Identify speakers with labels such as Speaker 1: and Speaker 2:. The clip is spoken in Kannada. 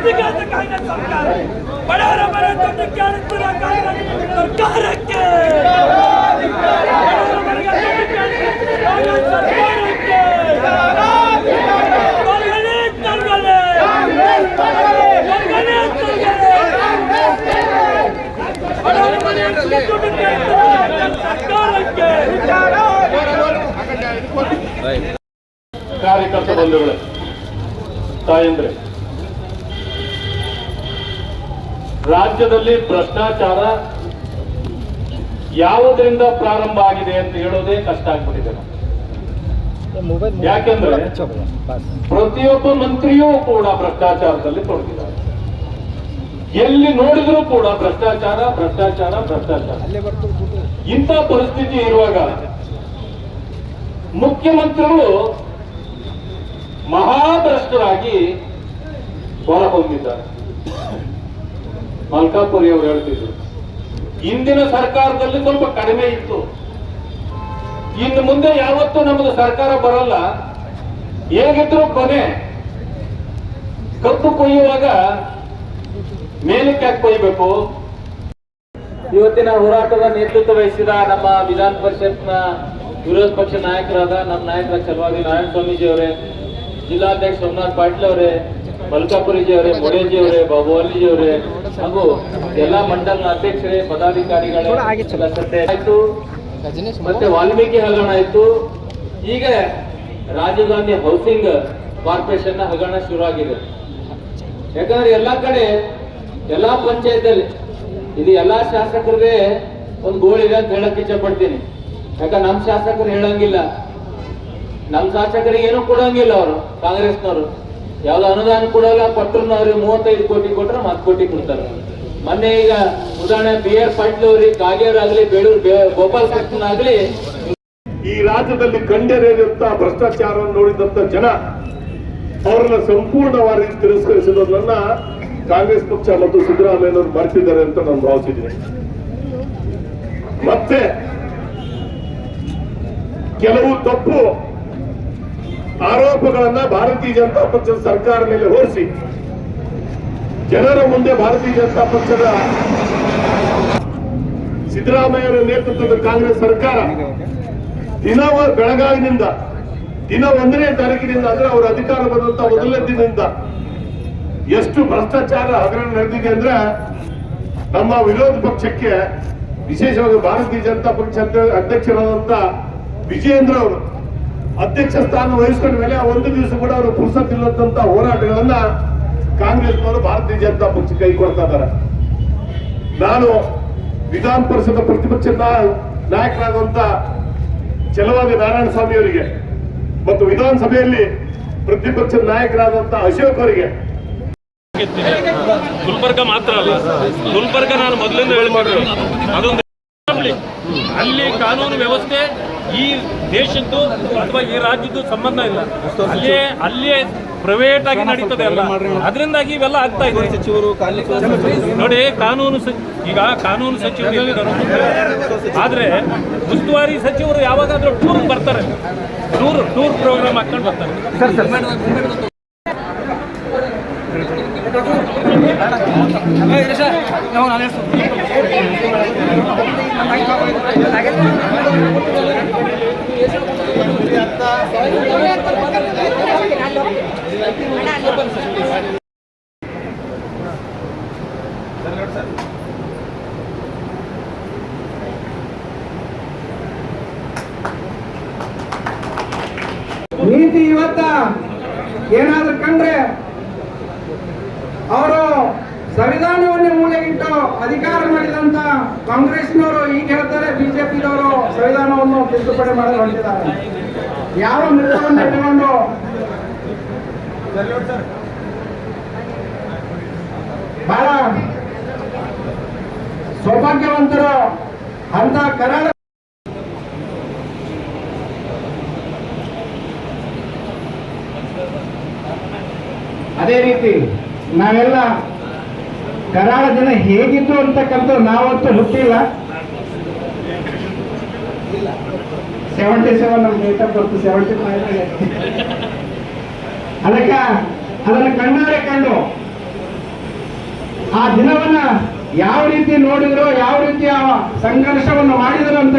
Speaker 1: ಅಧಿಕಾರದ ಕಾಂಗ್ರೆಸ್ ಸರ್ಕಾರ ಬಡವರ ಮನೆ ದುಡ್ಡು ಕೇಳುತ್ತಿರುವ ಕಾಂಗ್ರೆಸ್ ಸರ್ಕಾರಕ್ಕೆ
Speaker 2: ಕಾರ್ಯಕರ್ತ ಬಂಧುಗಳೇ, ತಾಯಂದ್ರೆ, ರಾಜ್ಯದಲ್ಲಿ ಭ್ರಷ್ಟಾಚಾರ ಯಾವುದರಿಂದ ಪ್ರಾರಂಭ ಆಗಿದೆ ಅಂತ ಹೇಳೋದೇ ಕಷ್ಟ ಆಗ್ಬಿಟ್ಟಿದೆ. ಯಾಕೆಂದ್ರೆ ಪ್ರತಿಯೊಬ್ಬ ಮಂತ್ರಿಯೂ ಕೂಡ ಭ್ರಷ್ಟಾಚಾರದಲ್ಲಿ ತೊಡಗಿದ್ದಾರೆ. ಎಲ್ಲಿ ನೋಡಿದ್ರು ಕೂಡ ಭ್ರಷ್ಟಾಚಾರ ಭ್ರಷ್ಟಾಚಾರ ಭ್ರಷ್ಟಾಚಾರ. ಇಂಥ ಪರಿಸ್ಥಿತಿ ಇರುವಾಗ ಮುಖ್ಯಮಂತ್ರಿಗಳು ಮಹಾಭ್ರಷ್ಟರಾಗಿ ಹೊರಹೊಮ್ಮಿದ್ದಾರೆ. ಮಲ್ಕಾಪುರಿ ಅವರು ಹೇಳ್ತಿದ್ರು, ಹಿಂದಿನ ಸರ್ಕಾರದಲ್ಲಿ ಸ್ವಲ್ಪ ಕಡಿಮೆ ಇತ್ತು, ಇನ್ನು ಮುಂದೆ ಯಾವತ್ತೂ ನಮ್ಮದು ಸರ್ಕಾರ ಬರಲ್ಲ, ಹೇಗಿದ್ರು ಕೊನೆ ಕಬ್ಬು ಕೊಯ್ಯುವಾಗ ಮೇಲಕ್ಕೆ ಯಾಕೆ ಕೊಯ್ಯಬೇಕು.
Speaker 3: ಇವತ್ತಿನ ಹೋರಾಟದ ನೇತೃತ್ವ ವಹಿಸಿದ ನಮ್ಮ ವಿಧಾನ ಪರಿಷತ್ನ ವಿರೋಧ ಪಕ್ಷ ನಾಯಕರಾದ ನಮ್ಮ ನಾಯಕರ ಛಲವಾದಿ ನಾರಾಯಣ ಸ್ವಾಮೀಜಿ ಅವರೇ, ಜಿಲ್ಲಾಧ್ಯಕ್ಷ ಸೋಮನಾಥ್ ಪಾಟೀಲ್ ಅವರೇ, ಮಲ್ಕಾಪುರಿಜಿ ಅವರೇ, ಮೊಡೇಜಿ ಅವರೇ, ಬಾಬು ಅಲ್ಲಿಜಿ ಅವರೇ ಹಾಗೂ ಎಲ್ಲಾ ಮಂಡಲನ ಅಧ್ಯಕ್ಷರೇ, ಪದಾಧಿಕಾರಿಗಳೇ ಆಯ್ತು, ಮತ್ತೆ ವಾಲ್ಮೀಕಿ ಹಗರಣ ಆಯ್ತು, ಈಗ ರಾಜೀವ್ ಗಾಂಧಿ ಹೌಸಿಂಗ್ ಕಾರ್ಪೊರೇಷನ್ ಹಗರಣ ಶುರುವಾಗಿದೆ. ಯಾಕಂದ್ರೆ ಎಲ್ಲಾ ಕಡೆ ಎಲ್ಲಾ ಪಂಚಾಯತಲ್ಲಿ ಇದು ಎಲ್ಲಾ ಶಾಸಕರಿಗೆ ಒಂದು ಗೋಳಿದೆ ಅಂತ ಹೇಳಕ್ ಇಚ್ಛೆ ಪಡ್ತೀನಿ. ಯಾಕಂದ್ರೆ ನಮ್ಮ ಶಾಸಕರು ಹೇಳಂಗಿಲ್ಲ, ನಮ್ಮ ಶಾಸಕರಿಗೆ ಏನು ಕೊಡಂಗಿಲ್ಲ. ಅವರು ಕಾಂಗ್ರೆಸ್ನವರು ಯಾವ್ದು ಅನುದಾನ ಕೊಡಲ್ಲ, ಕೊಟ್ಟರು ಅವ್ರಿಗೆ 35 ಕೋಟಿ ಕೊಟ್ಟರೆ 10 ಕೋಟಿ ಕೊಡ್ತಾರೆ. ಮೊನ್ನೆ ಈಗ ಉದಾಹರಣೆ BR ಪಾಟೀಲ್ ಅವ್ರಿಗೆ, ಕಾಗೇರ್ ಆಗ್ಲಿ, ಬೇಳೂರು ಗೋಪಾಲ್ ಕೃಷ್ಣ ಆಗ್ಲಿ,
Speaker 2: ಈ ರಾಜ್ಯದಲ್ಲಿ ಕಂಡರಿಯಂತ ಭ್ರಷ್ಟಾಚಾರವನ್ನು ನೋಡಿದಂತ ಜನ ಅವರನ್ನ ಸಂಪೂರ್ಣವಾಗಿ ತಿರಸ್ಕರಿಸಿರೋದನ್ನ ಕಾಂಗ್ರೆಸ್ ಪಕ್ಷ ಮತ್ತು ಸಿದ್ದರಾಮಯ್ಯನವರು ಮಾಡ್ತಿದ್ದಾರೆ ಅಂತ ನಾನು ಭಾವಿಸಿದ್ದೀನಿ. ಮತ್ತೆ ಕೆಲವು ತಪ್ಪು ಆರೋಪಗಳನ್ನ ಭಾರತೀಯ ಜನತಾ ಪಕ್ಷದ ಸರ್ಕಾರ ಮೇಲೆ ಹೊರಿಸಿ ಜನರ ಮುಂದೆ ಭಾರತೀಯ ಜನತಾ ಪಕ್ಷದ ಸಿದ್ದರಾಮಯ್ಯರ ನೇತೃತ್ವದ ಕಾಂಗ್ರೆಸ್ ಸರ್ಕಾರ ದಿನ ಬೆಳಗಾವಿನಿಂದ ದಿನ 1ನೇ ತಾರೀಕಿನಿಂದ ಅಂದ್ರೆ ಅವರ ಅಧಿಕಾರ ಬಂದಂತ ಮೊದಲನೇ ದಿನದಿಂದ ಎಷ್ಟು ಭ್ರಷ್ಟಾಚಾರ ಹಗರಣ ನಡೆದಿದೆ ಅಂದ್ರೆ ನಮ್ಮ ವಿರೋಧ ಪಕ್ಷಕ್ಕೆ, ವಿಶೇಷವಾಗಿ ಭಾರತೀಯ ಜನತಾ ಪಕ್ಷ ಅಧ್ಯಕ್ಷರಾದಂತ ವಿಜಯೇಂದ್ರ ಅವರು ಅಧ್ಯಕ್ಷ ಸ್ಥಾನ ವಹಿಸಿಕೊಂಡ ಮೇಲೆ ಒಂದು ದಿವಸ ಕೂಡ ಅವರು ಪುರುಸತ್ತಿಲ್ಲದಂತ ಹೋರಾಟಗಳನ್ನ ಕಾಂಗ್ರೆಸ್ನವರು ಭಾರತೀಯ ಜನತಾ ಪಕ್ಷ ಕೈ ಕೊಡ್ತಾ ಇದ್ದಾರೆ. ನಾನು ವಿಧಾನ ಪರಿಷತ್ ಪ್ರತಿಪಕ್ಷ ನಾಯಕರಾದಂತ ಛಲವಾದಿ ನಾರಾಯಣ ಸ್ವಾಮಿ ಅವರಿಗೆ ಮತ್ತು ವಿಧಾನಸಭೆಯಲ್ಲಿ ಪ್ರತಿಪಕ್ಷ ನಾಯಕರಾದಂತ ಅಶೋಕ್ ಅವರಿಗೆ,
Speaker 1: ಗುಲ್ಬರ್ಗ ಮಾತ್ರ ಅಲ್ಲ, ಗುಲ್ಬರ್ಗ ನಾನು ಮೊದಲಿಂದ ಹೇಳ್ಕೊಂಡ್ರೆ ಅದೊಂದು ಅಲ್ಲಿ ಕಾನೂನು ವ್ಯವಸ್ಥೆ ಈ ದೇಶದ್ದು ಅಥವಾ ಈ ರಾಜ್ಯದ್ದು ಸಂಬಂಧ ಇಲ್ಲ, ಅಲ್ಲಿಯೇ ಪ್ರೈವೇಟ್ ಆಗಿ ನಡೀತದೆ ಅಲ್ಲ. ಅದರಿಂದಾಗಿ ಇವೆಲ್ಲ ಆಗ್ತಾ ಇದೆ. ಸಚಿವರು ನೋಡಿ, ಈಗ ಕಾನೂನು ಸಚಿವರು ಆದ್ರೆ ಉಸ್ತುವಾರಿ ಸಚಿವರು ಯಾವಾಗಾದ್ರೂ ಟೂರ್ ಬರ್ತಾರೆ, ಟೂರ್ ಪ್ರೋಗ್ರಾಮ್ ಹಾಕೊಂಡು ಬರ್ತಾರೆ.
Speaker 4: ನೀತಿ ಇವತ್ತ ಏನಾದ್ರೂ ಕಂಡ್ರೆ ಅವರು ಸಂವಿಧಾನವನ್ನೇ ಮೂಲೆಗಿಟ್ಟು ಅಧಿಕಾರ ಮಾಡಿದಂತ ಕಾಂಗ್ರೆಸ್ನವರು ಈಗ ಹೇಳ್ತಾರೆ, ಬಿಜೆಪಿದವರು ಸಂವಿಧಾನವನ್ನು ತಿದ್ದುಪಡಿ ಮಾಡಲು ಹೊರಟಿದ್ದಾರೆ. ಯಾವ ಮುಖವನ್ನು ಇಟ್ಟುಕೊಂಡು ಬಹಳ ಸೌಭಾಗ್ಯವಂತರು ಅಂತ ಕರಾಳ. ಅದೇ ರೀತಿ ನಾವೆಲ್ಲ ಕರಾಳ ಜನ ಹೇಗಿತ್ತು ಅಂತಕ್ಕಂಥ ನಾವತ್ತು ಹುಟ್ಟಿಲ್ಲ. 77 ನಮ್ಮ ಡೇಟ್ ಆಫ್ ಬರ್ತ್ 75. ಅದನ್ನ ಕಣ್ಣಾರೆ ಕಂಡು ಆ ದಿನವನ್ನ ಯಾವ ರೀತಿ ನೋಡಿದ್ರು, ಯಾವ ರೀತಿ ಆ ಸಂಘರ್ಷವನ್ನು ಮಾಡಿದ್ರು ಅಂತ